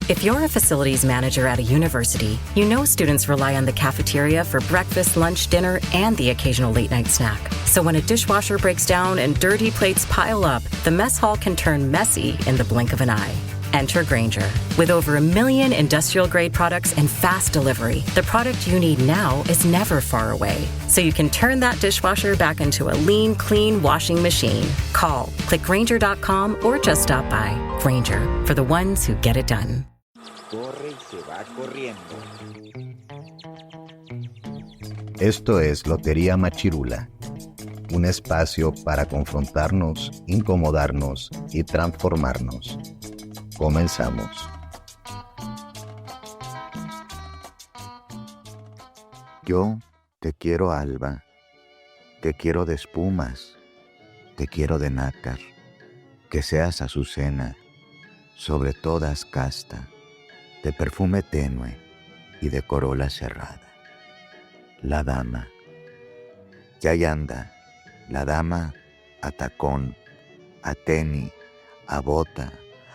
If you're a facilities manager at a university, you know students rely on the cafeteria for breakfast, lunch, dinner, and the occasional late-night snack. So when a dishwasher breaks down and dirty plates pile up, the mess hall can turn messy in the blink of an eye. Enter Grainger. With over 1 million industrial-grade products and fast delivery, the product you need now is never far away. So you can turn that dishwasher back into a lean, clean washing machine. Call, click Grainger.com, or just stop by. Grainger, for the ones who get it done. Corre y se va corriendo. Esto es Lotería Machirula, un espacio para confrontarnos, incomodarnos y transformarnos. Comenzamos. Yo te quiero, Alba, te quiero de espumas, te quiero de nácar, que seas azucena, sobre todas casta, de perfume tenue y de corola cerrada. La dama. Y ahí anda, la dama a tacón, a tenis, a bota,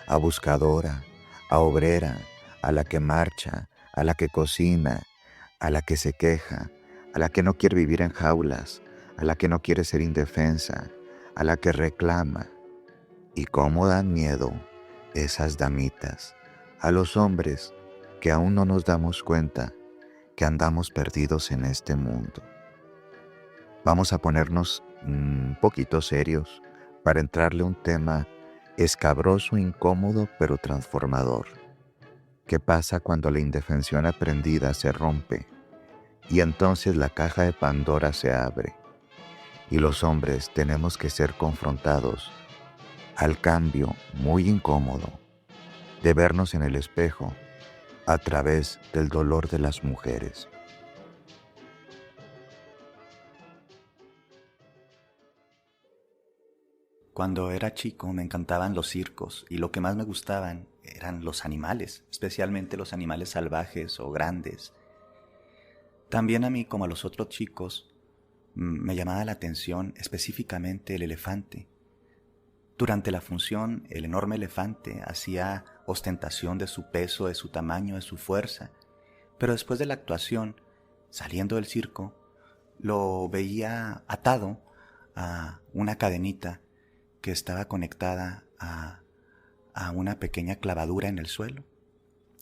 a buscadora, a obrera, a la que marcha, a la que cocina, a la que se queja, a la que no quiere vivir en jaulas, a la que no quiere ser indefensa, a la que reclama. Y cómo dan miedo esas damitas a los hombres que aún no nos damos cuenta que andamos perdidos en este mundo. Vamos a ponernos un poquito serios para entrarle a un tema escabroso, incómodo, pero transformador. ¿Qué pasa cuando la indefensión aprendida se rompe y entonces la caja de Pandora se abre y los hombres tenemos que ser confrontados al cambio muy incómodo de vernos en el espejo a través del dolor de las mujeres? Cuando era chico me encantaban los circos y lo que más me gustaban eran los animales, especialmente los animales salvajes o grandes. También a mí, como a los otros chicos, me llamaba la atención específicamente el elefante. Durante la función, el enorme elefante hacía ostentación de su peso, de su tamaño, de su fuerza, pero después de la actuación, saliendo del circo, lo veía atado a una cadenita que estaba conectada a una pequeña clavadura en el suelo.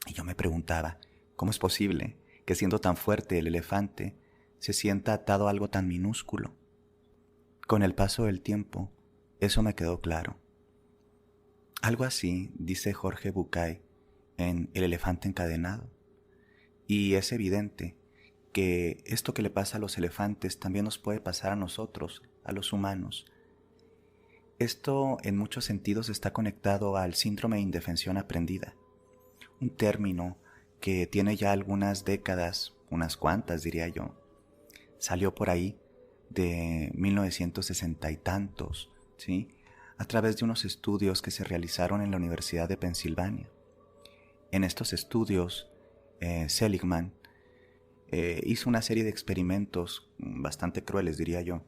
Y yo me preguntaba, ¿cómo es posible que siendo tan fuerte el elefante se sienta atado a algo tan minúsculo? Con el paso del tiempo, eso me quedó claro. Algo así dice Jorge Bucay en El elefante encadenado. Y es evidente que esto que le pasa a los elefantes también nos puede pasar a nosotros, a los humanos. Esto en muchos sentidos está conectado al síndrome de indefensión aprendida, un término que tiene ya algunas décadas, unas cuantas diría yo. Salió por ahí de 1960 y tantos, ¿sí? A través de unos estudios que se realizaron en la Universidad de Pensilvania. En estos estudios, Seligman hizo una serie de experimentos bastante crueles, diría yo,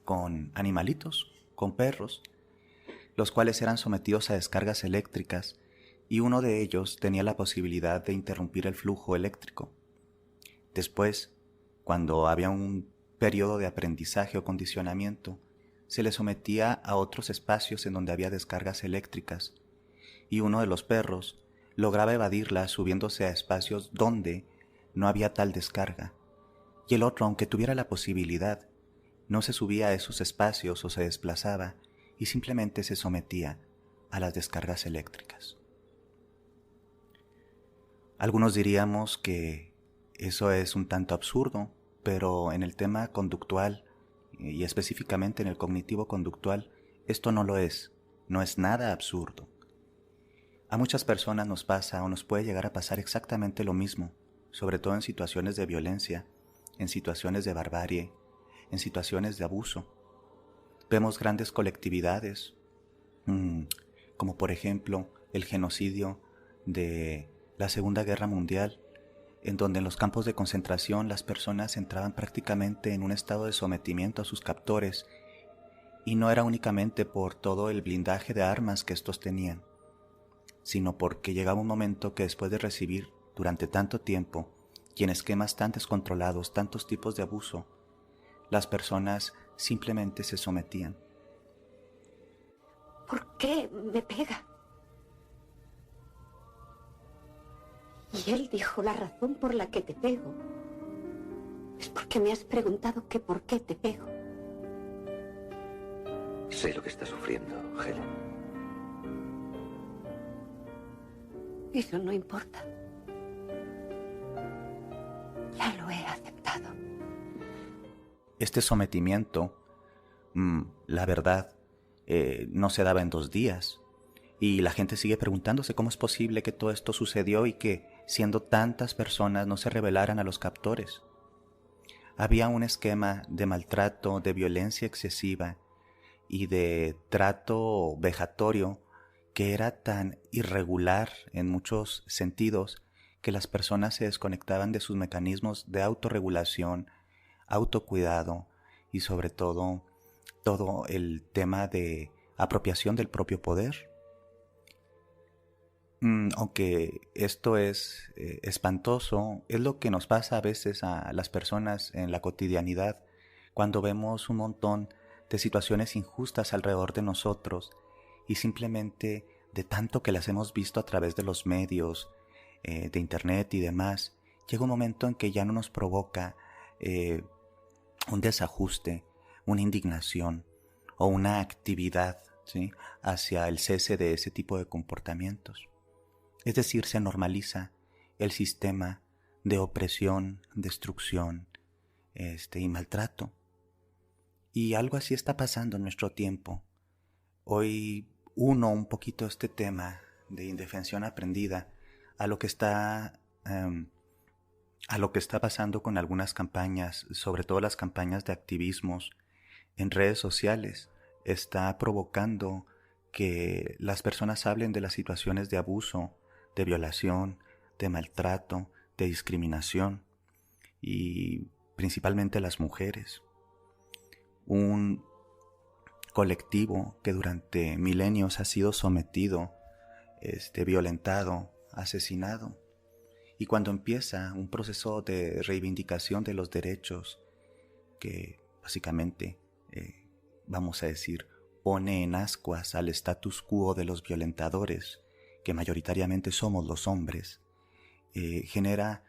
con animalitos, con perros, los cuales eran sometidos a descargas eléctricas y uno de ellos tenía la posibilidad de interrumpir el flujo eléctrico. Después, cuando había un periodo de aprendizaje o condicionamiento, se le sometía a otros espacios en donde había descargas eléctricas y uno de los perros lograba evadirlas subiéndose a espacios donde no había tal descarga y el otro, aunque tuviera la posibilidad, no se subía a esos espacios o se desplazaba y simplemente se sometía a las descargas eléctricas. Algunos diríamos que eso es un tanto absurdo, pero en el tema conductual y específicamente en el cognitivo conductual, esto no lo es, no es nada absurdo. A muchas personas nos pasa o nos puede llegar a pasar exactamente lo mismo, sobre todo en situaciones de violencia, en situaciones de barbarie, en situaciones de abuso. Vemos grandes colectividades, como por ejemplo el genocidio de la Segunda Guerra Mundial, en donde en los campos de concentración las personas entraban prácticamente en un estado de sometimiento a sus captores, y no era únicamente por todo el blindaje de armas que estos tenían, sino porque llegaba un momento que después de recibir durante tanto tiempo y en esquemas tan descontrolados tantos tipos de abuso, las personas simplemente se sometían. ¿Por qué me pega? Y él dijo: la razón por la que te pego es porque me has preguntado que por qué te pego. Sé lo que está sufriendo, Helen. Eso no importa. Ya lo he aceptado. Este sometimiento, la verdad, no se daba en 2 días. Y la gente sigue preguntándose cómo es posible que todo esto sucedió y que, siendo tantas personas, no se rebelaran a los captores. Había un esquema de maltrato, de violencia excesiva y de trato vejatorio que era tan irregular en muchos sentidos que las personas se desconectaban de sus mecanismos de autorregulación, autocuidado y sobre todo el tema de apropiación del propio poder. Aunque esto es espantoso, es lo que nos pasa a veces a las personas en la cotidianidad cuando vemos un montón de situaciones injustas alrededor de nosotros y simplemente de tanto que las hemos visto a través de los medios, de internet y demás, llega un momento en que ya no nos provoca un desajuste, una indignación o una actividad, ¿sí?, hacia el cese de ese tipo de comportamientos. Es decir, se normaliza el sistema de opresión, destrucción y maltrato. Y algo así está pasando en nuestro tiempo. Hoy uno un poquito este tema de indefensión aprendida a lo que está pasando con algunas campañas, sobre todo las campañas de activismos en redes sociales. Está provocando que las personas hablen de las situaciones de abuso, de violación, de maltrato, de discriminación y principalmente las mujeres. Un colectivo que durante milenios ha sido sometido, violentado, asesinado. Y cuando empieza un proceso de reivindicación de los derechos que básicamente, vamos a decir, pone en ascuas al status quo de los violentadores, que mayoritariamente somos los hombres, genera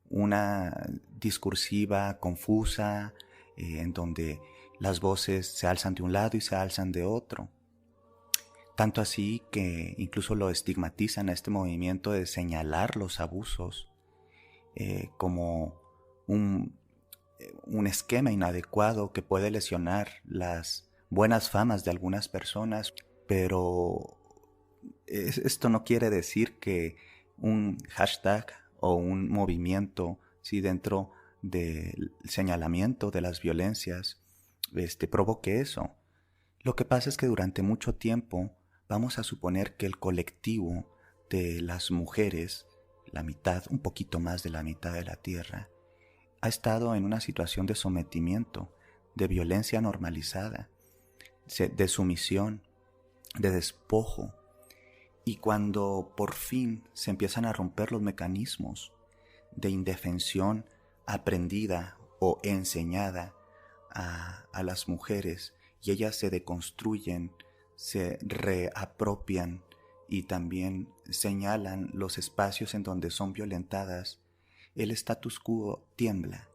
una discursiva confusa en donde las voces se alzan de un lado y se alzan de otro. Tanto así que incluso lo estigmatizan a este movimiento de señalar los abusos como un esquema inadecuado que puede lesionar las buenas famas de algunas personas, pero esto no quiere decir que un hashtag o un movimiento, ¿sí?, dentro del señalamiento de las violencias provoque eso. Lo que pasa es que durante mucho tiempo vamos a suponer que el colectivo de las mujeres, la mitad, un poquito más de la mitad de la tierra, ha estado en una situación de sometimiento, de violencia normalizada, de sumisión, de despojo. Y cuando por fin se empiezan a romper los mecanismos de indefensión aprendida o enseñada a las mujeres, y ellas se deconstruyen, se reapropian y también señalan los espacios en donde son violentadas, el status quo tiembla.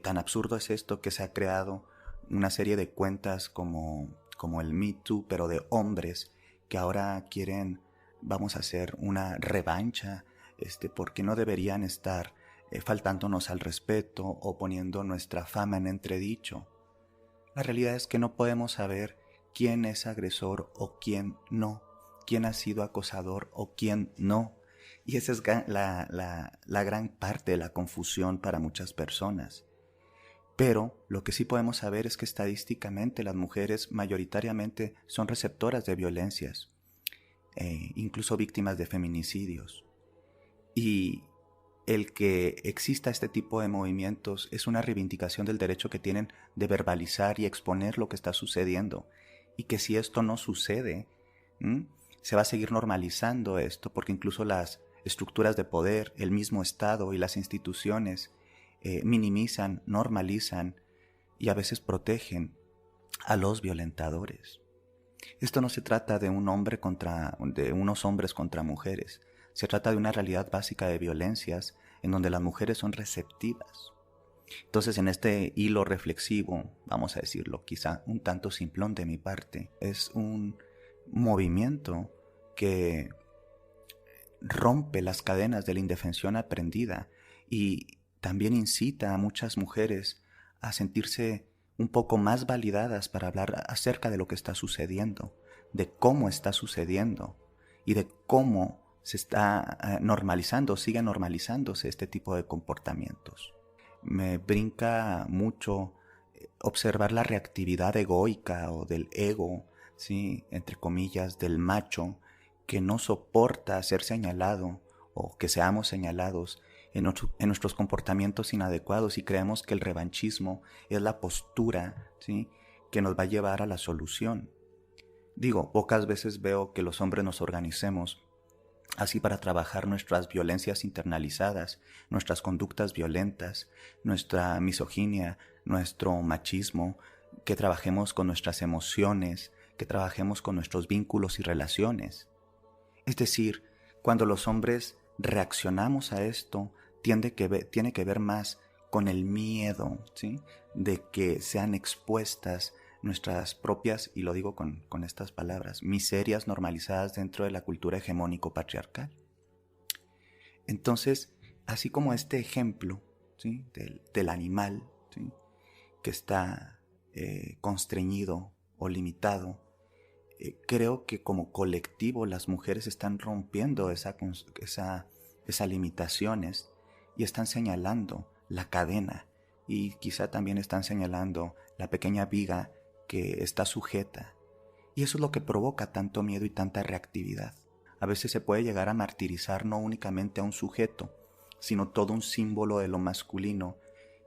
Tan absurdo es esto que se ha creado una serie de cuentas como el Me Too, pero de hombres que ahora quieren, vamos a hacer una revancha, porque no deberían estar faltándonos al respeto o poniendo nuestra fama en entredicho. La realidad es que no podemos saber quién es agresor o quién no, quién ha sido acosador o quién no. Y esa es la gran parte de la confusión para muchas personas. Pero lo que sí podemos saber es que estadísticamente las mujeres mayoritariamente son receptoras de violencias, incluso víctimas de feminicidios. Y el que exista este tipo de movimientos es una reivindicación del derecho que tienen de verbalizar y exponer lo que está sucediendo. Y que si esto no sucede, se va a seguir normalizando esto, porque incluso las estructuras de poder, el mismo Estado y las instituciones minimizan, normalizan y a veces protegen a los violentadores. Esto no se trata de unos hombres contra mujeres. Se trata de una realidad básica de violencias en donde las mujeres son receptivas. Entonces, en este hilo reflexivo, vamos a decirlo, quizá un tanto simplón de mi parte, es un movimiento que rompe las cadenas de la indefensión aprendida y también incita a muchas mujeres a sentirse un poco más validadas para hablar acerca de lo que está sucediendo, de cómo está sucediendo y de cómo se está normalizando, sigue normalizándose este tipo de comportamientos. Me brinca mucho observar la reactividad egoica o del ego, ¿sí?, entre comillas, del macho, que no soporta ser señalado o que seamos señalados en nuestros comportamientos inadecuados y creemos que el revanchismo es la postura, ¿sí?, que nos va a llevar a la solución. Digo, pocas veces veo que los hombres nos organicemos así para trabajar nuestras violencias internalizadas, nuestras conductas violentas, nuestra misoginia, nuestro machismo, que trabajemos con nuestras emociones, que trabajemos con nuestros vínculos y relaciones. Es decir, cuando los hombres reaccionamos a esto, tiene que ver más con el miedo, ¿sí?, de que sean expuestas nuestras propias, y lo digo con estas palabras, miserias normalizadas dentro de la cultura hegemónico-patriarcal. Entonces, así como este ejemplo, ¿sí?, del animal, ¿sí?, que está constreñido o limitado, creo que como colectivo las mujeres están rompiendo esas limitaciones y están señalando la cadena y quizá también están señalando la pequeña viga que está sujeta. Y eso es lo que provoca tanto miedo y tanta reactividad. A veces se puede llegar a martirizar no únicamente a un sujeto, sino todo un símbolo de lo masculino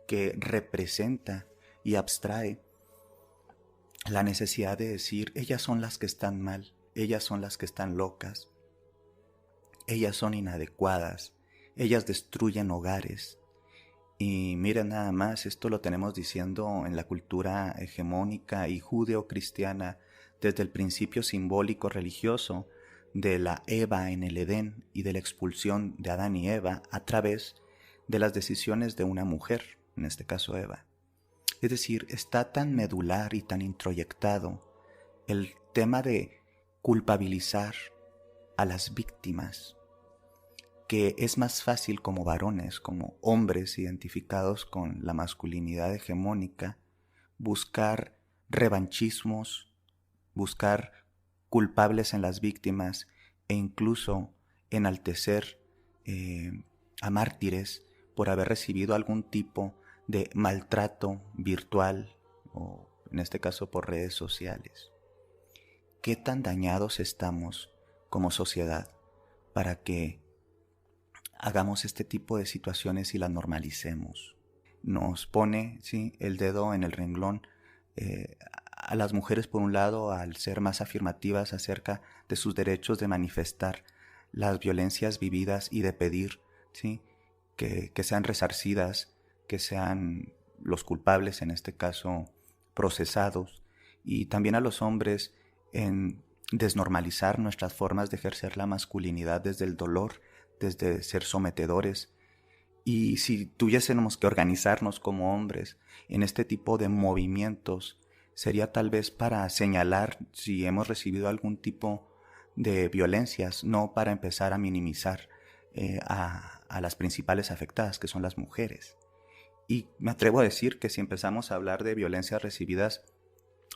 que representa y abstrae la necesidad de decir, ellas son las que están mal, ellas son las que están locas, ellas son inadecuadas, ellas destruyen hogares. Y miren nada más, esto lo tenemos diciendo en la cultura hegemónica y judeocristiana desde el principio simbólico religioso de la Eva en el Edén y de la expulsión de Adán y Eva a través de las decisiones de una mujer, en este caso Eva. Es decir, está tan medular y tan introyectado el tema de culpabilizar a las víctimas, que es más fácil como varones, como hombres identificados con la masculinidad hegemónica, buscar revanchismos, buscar culpables en las víctimas e incluso enaltecer a mártires por haber recibido algún tipo de maltrato virtual o en este caso por redes sociales. ¿Qué tan dañados estamos como sociedad para que hagamos este tipo de situaciones y las normalicemos? Nos pone, ¿sí?, el dedo en el renglón a las mujeres por un lado al ser más afirmativas acerca de sus derechos de manifestar las violencias vividas y de pedir, ¿sí?, que sean resarcidas, que sean los culpables, en este caso, procesados, y también a los hombres en desnormalizar nuestras formas de ejercer la masculinidad desde el dolor, desde ser sometedores. Y si tuviésemos que organizarnos como hombres en este tipo de movimientos, sería tal vez para señalar si hemos recibido algún tipo de violencias, no para empezar a minimizar a las principales afectadas, que son las mujeres. Y me atrevo a decir que si empezamos a hablar de violencias recibidas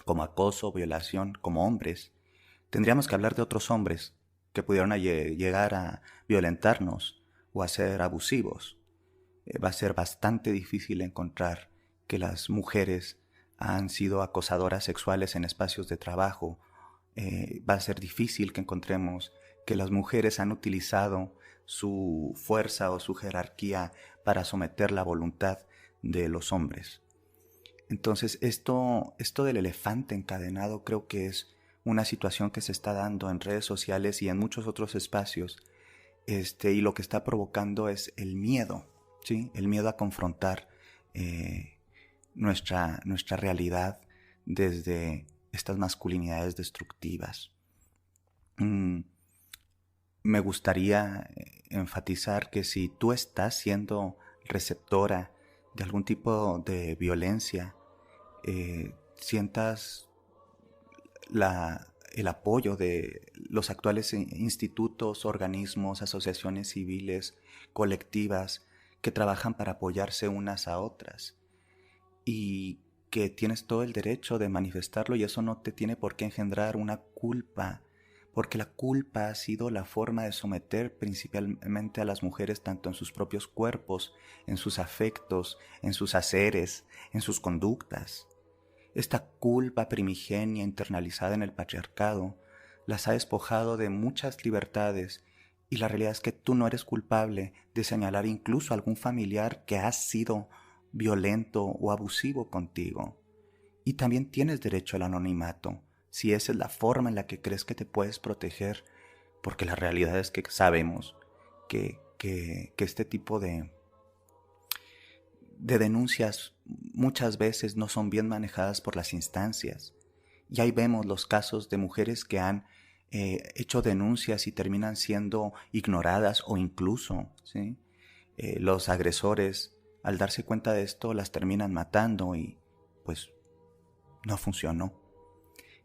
como acoso, violación, como hombres, tendríamos que hablar de otros hombres que pudieron llegar a violentarnos o a ser abusivos. Va a ser bastante difícil encontrar que las mujeres han sido acosadoras sexuales en espacios de trabajo. Va a ser difícil que encontremos que las mujeres han utilizado su fuerza o su jerarquía para someter la voluntad de los hombres. Entonces esto del elefante encadenado creo que es una situación que se está dando en redes sociales y en muchos otros espacios, y lo que está provocando es el miedo, ¿sí? El miedo a confrontar nuestra realidad desde estas masculinidades destructivas. Me gustaría enfatizar que si tú estás siendo receptora de algún tipo de violencia, sientas el apoyo de los actuales institutos, organismos, asociaciones civiles, colectivas que trabajan para apoyarse unas a otras, y que tienes todo el derecho de manifestarlo, y eso no te tiene por qué engendrar una culpa, porque la culpa ha sido la forma de someter principalmente a las mujeres tanto en sus propios cuerpos, en sus afectos, en sus haceres, en sus conductas. Esta culpa primigenia internalizada en el patriarcado las ha despojado de muchas libertades, y la realidad es que tú no eres culpable de señalar incluso a algún familiar que ha sido violento o abusivo contigo. Y también tienes derecho al anonimato, si esa es la forma en la que crees que te puedes proteger, porque la realidad es que sabemos que este tipo de denuncias muchas veces no son bien manejadas por las instancias. Y ahí vemos los casos de mujeres que han hecho denuncias y terminan siendo ignoradas, o incluso, ¿sí? Los agresores, al darse cuenta de esto, las terminan matando y pues no funcionó.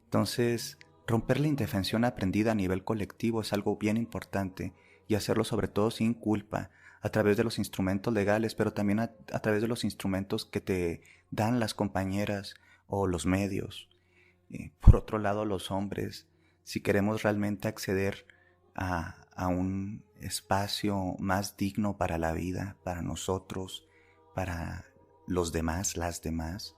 Entonces, romper la indefensión aprendida a nivel colectivo es algo bien importante, y hacerlo sobre todo sin culpa, a través de los instrumentos legales, pero también a través de los instrumentos que te dan las compañeras o los medios. Por otro lado, los hombres, si queremos realmente acceder a un espacio más digno para la vida, para nosotros, para los demás, las demás,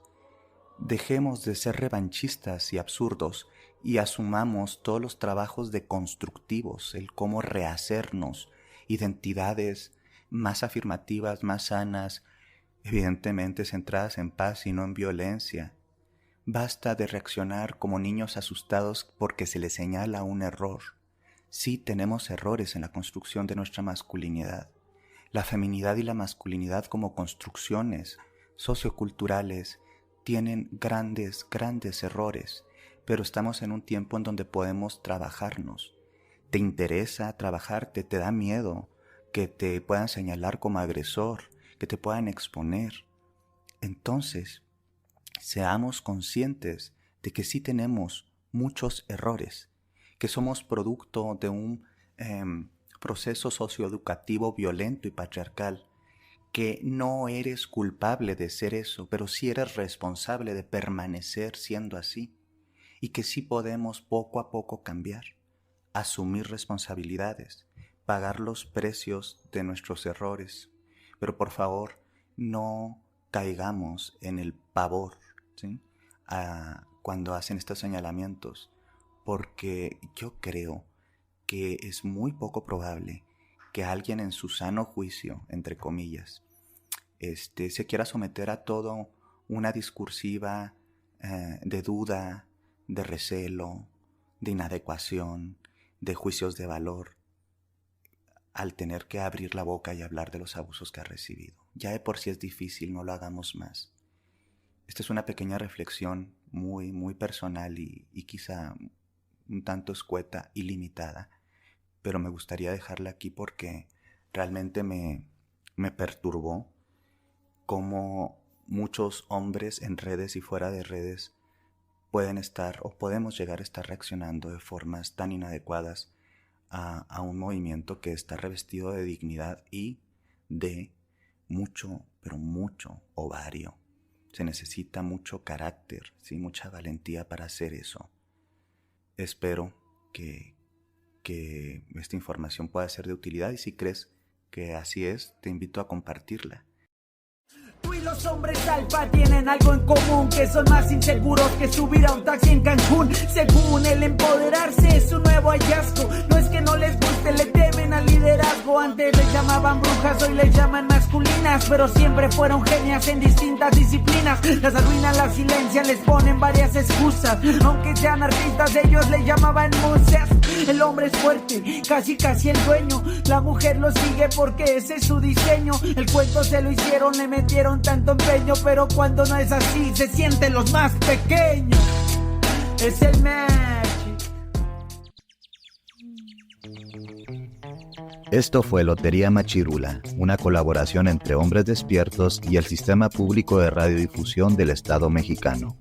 dejemos de ser revanchistas y absurdos y asumamos todos los trabajos deconstructivos, el cómo rehacernos identidades más afirmativas, más sanas, evidentemente centradas en paz y no en violencia. Basta de reaccionar como niños asustados porque se les señala un error. Sí, tenemos errores en la construcción de nuestra masculinidad. La feminidad y la masculinidad como construcciones socioculturales tienen grandes errores, pero estamos en un tiempo en donde podemos trabajarnos. ¿Te interesa trabajarte? ¿Te da miedo que te puedan señalar como agresor, que te puedan exponer? Entonces, seamos conscientes de que sí tenemos muchos errores, que somos producto de un proceso socioeducativo violento y patriarcal, que no eres culpable de ser eso, pero sí eres responsable de permanecer siendo así, y que sí podemos poco a poco cambiar, asumir responsabilidades, pagar los precios de nuestros errores. Pero por favor, no caigamos en el pavor, ¿sí? Cuando hacen estos señalamientos, porque yo creo que es muy poco probable que alguien en su sano juicio, entre comillas, se quiera someter a todo una discursiva de duda, de recelo, de inadecuación, de juicios de valor, al tener que abrir la boca y hablar de los abusos que ha recibido. Ya de por sí es difícil, no lo hagamos más. Esta es una pequeña reflexión muy, muy personal y quizá un tanto escueta y limitada, pero me gustaría dejarla aquí porque realmente me perturbó cómo muchos hombres en redes y fuera de redes pueden estar o podemos llegar a estar reaccionando de formas tan inadecuadas a un movimiento que está revestido de dignidad y de mucho, pero mucho ovario. Se necesita mucho carácter, ¿sí? Mucha valentía para hacer eso. Espero que esta información pueda ser de utilidad, y si crees que así es, te invito a compartirla. Tú y los hombres alfa tienen algo en común, que son más inseguros que subir a un taxi en Cancún. Según el empoderarse es un nuevo hallazgo, no es que no les guste, le temen al liderazgo. Antes les llamaban brujas, hoy les llaman masculinas. minas, pero siempre fueron genias en distintas disciplinas. Las arruinan, las silencian, les ponen varias excusas. Aunque sean artistas, ellos le llamaban musas. El hombre es fuerte, casi el dueño. La mujer lo sigue porque ese es su diseño. El cuento se lo hicieron, le metieron tanto empeño, pero cuando no es así, se sienten los más pequeños. Es el Magic. Esto fue Lotería Machirula, una colaboración entre Hombres Despiertos y el Sistema Público de Radiodifusión del Estado Mexicano.